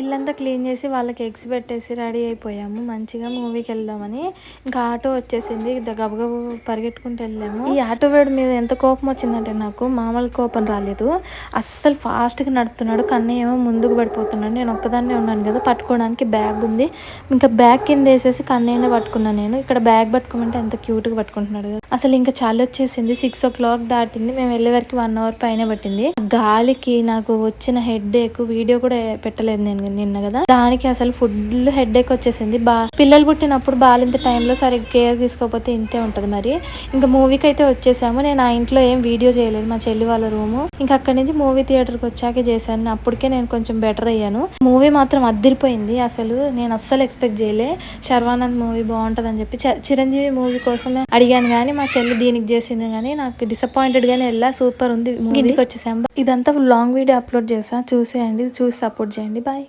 ఇల్లంతా క్లీన్ చేసి వాళ్ళకి ఎగ్స్ పెట్టేసి రెడీ అయిపోయాము. మంచిగా మూవీకి వెళ్దామని. ఇంకా ఆటో వచ్చేసింది. గబగబు పరిగెట్టుకుంటూ వెళ్ళాము. ఈ ఆటో వేడి మీద ఎంత కోపం వచ్చిందంటే నాకు మామూలు కోపం రాలేదు. అస్సలు ఫాస్ట్గా నడుపుతున్నాడు. కన్నయ్య ఏమో ముందుకు పడిపోతున్నాడు. నేను ఒక్కదాన్నే ఉన్నాను కదా, పట్టుకోవడానికి బ్యాగ్ ఉంది. ఇంకా బ్యాగ్ కింద వేసేసి కన్నయ్యనే పట్టుకున్నాను. నేను ఇక్కడ బ్యాగ్ పట్టుకోమంటే ఎంత క్యూట్గా పట్టుకుంటున్నాడు కదా. అసలు ఇంకా చలి వచ్చేసింది. 6 o'clock దాటింది. మేము వెళ్ళేసరికి 1 hour పైన పట్టింది. గాలికి నాకు వచ్చిన హెడ్ ఏక్ వీడియో కూడా పెట్టలేదు నేను నిన్న కదా. దానికి అసలు ఫుల్ హెడ్ ఏక్ వచ్చేసింది. పిల్లలు పుట్టినప్పుడు బాలింత టైంలో సరిగ్గా కేర్ తీసుకోకపోతే ఇంతే ఉంటది. మరి ఇంకా మూవీకి అయితే వచ్చేసాము. నేను ఆ ఇంట్లో ఏం వీడియో చేయలేదు. మా చెల్లి వాళ్ళ రూము. ఇంకా అక్కడి నుంచి మూవీ థియేటర్కి వచ్చాకే చేశాను. అప్పటికే నేను కొంచెం బెటర్ అయ్యాను. మూవీ మాత్రం అద్దిరిపోయింది. అసలు నేను అస్సలు ఎక్స్పెక్ట్ చేయలే శర్వానంద్ మూవీ బాగుంటది అని చెప్పి. చిరంజీవి మూవీ కోసమే అడిగాను కానీ మా చెల్లి దీనికి చేసింది కానీ నాకు డిసప్పాయింటెడ్ గానే వెళ్ళా. సూపర్ ఉంది. ఇంటికి వచ్చేసాము. ఇదంతా లాంగ్ వీడియో అప్లోడ్ చేసా, చూసేయండి. చూసి సపోర్ట్ చేయండి. బాయ్.